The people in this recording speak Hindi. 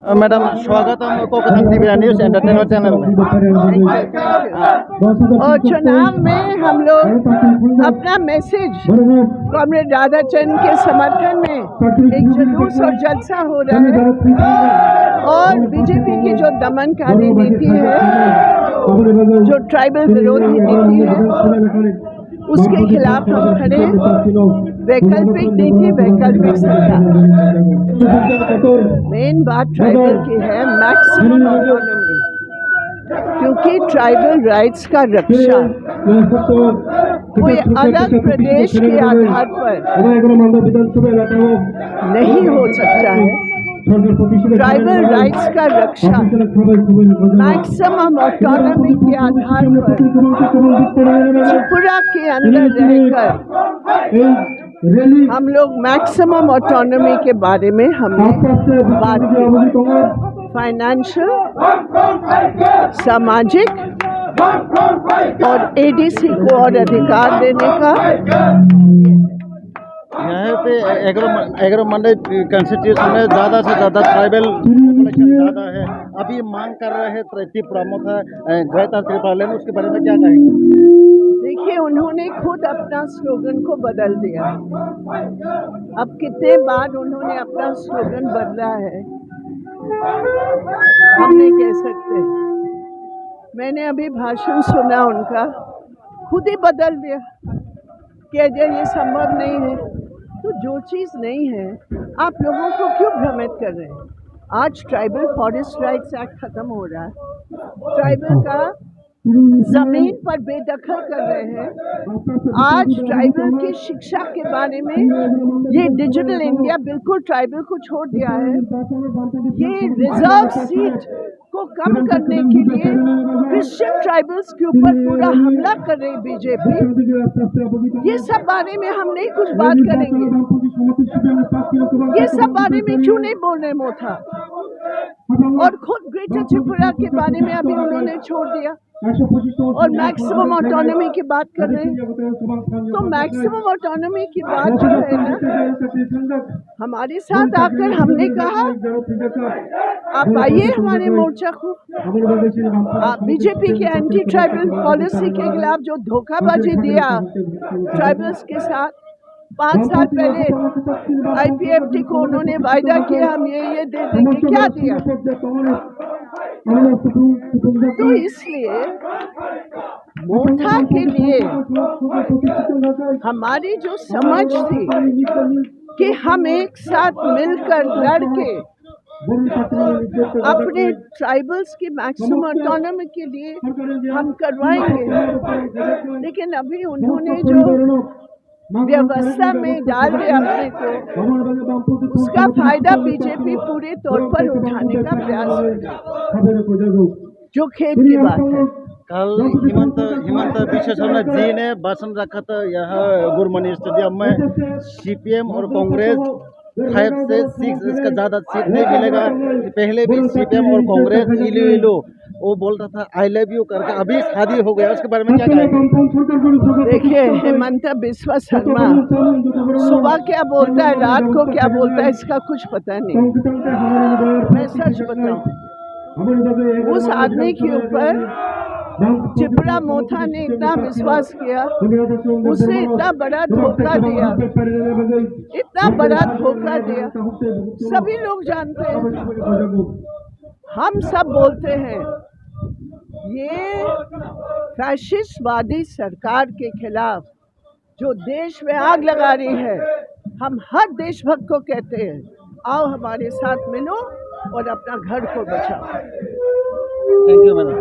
मैडम स्वागतम Konkan TV news entertainment channel में। और चुनाव में हम लोग अपना मैसेज कॉमरेड राधाचंद के समर्थन में एक जुलूस और जलसा हो रहा है और बीजेपी की जो दमनकारी नीति है, जो ट्राइबल विरोधी नीति है, उसके खिलाफ हम खड़े। वैकल्पिक नीति, वैकल्पिक सरकार। मेन बात ट्राइबल की है मैक्सिमम ऑटोनॉमी, क्योंकि ट्राइबल राइट्स का रक्षा कोई अलग प्रदेश के आधार पर नहीं हो सकता है। ट्राइबल राइट्स का रक्षा मैक्सिमम ऑटोनॉमी के आधार पर त्रिपुरा के अंदर रहकर हम लोग मैक्सिमम ऑटोनॉमी के बारे में हमने बात की। फाइनेंशियल, सामाजिक और एडीसी को और अधिकार देने का। यहाँ पे एग्रो मंडी कॉन्स्टिट्यूशन में ज़्यादा से ज़्यादा ट्राइबल पॉपुलेशन ज़्यादा है। अभी मांग कर रहे हैं त्रिपुरा गैता त्रिपुरा, उसके बारे में क्या कहेंगे? देखिए, उन्होंने खुद अपना स्लोगन को बदल दिया। अब कितने बार उन्होंने अपना स्लोगन बदला है हम नहीं कह सकते। मैंने अभी भाषण सुना उनका, खुद ही बदल दिया कि अजय ये संभव नहीं है। तो जो चीज़ नहीं है आप लोगों को क्यों भ्रमित कर रहे हैं? आज ट्राइबल फॉरेस्ट राइट्स एक्ट खत्म हो रहा है, ट्राइबल का जमीन पर बेदखल कर रहे हैं। आज ट्राइबल की शिक्षा के बारे में ये डिजिटल इंडिया बिल्कुल ट्राइबल को छोड़ दिया है। ये रिजर्व सीट को कम करने के लिए क्रिश्चियन ट्राइबल्स के ऊपर पूरा हमला कर रही बीजेपी। ये सब बारे में हम नहीं कुछ बात करेंगे। ये सब बारे में क्यों नहीं बोल रहे मोथा? और खुद ग्रेटर त्रिपुरा के बारे में अभी उन्होंने छोड़ दिया और मैक्सिमम ऑटोनॉमी की बात कर रहे हैं। तो मैक्सिमम ऑटोनॉमी की बात जो है ना, हमारे साथ आकर हमने कहा आप आइए हमारे मोर्चा को। आप बीजेपी के एंटी ट्राइबल पॉलिसी के खिलाफ जो धोखाबाजी दिया ट्राइबल्स के साथ 5 साल पहले आईपीएफटी को उन्होंने वायदा किया हम ये दे देंगे, क्या दिया? तो इसलिए मोथा के लिए हमारी जो समझ थी कि हम एक साथ मिलकर लड़के अपने ट्राइबल्स की मैक्सिमम ऑटोनॉमी के लिए हम करवाएंगे, लेकिन अभी उन्होंने जो व्यवस्था में डाल दिया अपने को, उसका फायदा बीजेपी पूरे तौर पर उठाने का प्रयास है, जो खेत की बात है। कल हिमंत विश्व शर्मा जी ने भाषण रखा था यहाँ गुरमनी स्टेडियम में। सीपीएम और कांग्रेस 5 से 6 इसका ज़्यादा सीट नहीं मिलेगा। पहले भी सीपीएम और कांग्रेस इलू वो बोल रहा था आई लव यू करके, अभी शादी हो गया, उसके बारे में क्या कहेंगे? देखिए, हिमंत बिस्वा शर्मा सुबह क्या बोलता है, रात को क्या बोलता है, इसका कुछ पता नहीं। मैं सच बताऊं, उस आदमी के ऊपर त्रिपुरा मोथा ने इतना विश्वास किया, उसने इतना बड़ा धोखा दिया, इतना बड़ा धोखा दिया। सभी लोग जानते हैं, हम सब बोलते हैं ये फैशिस्टवादी सरकार के खिलाफ जो देश में आग लगा रही है। हम हर देशभक्त को कहते हैं आओ हमारे साथ मिलो और अपना घर को बचाओ। Thank you madam.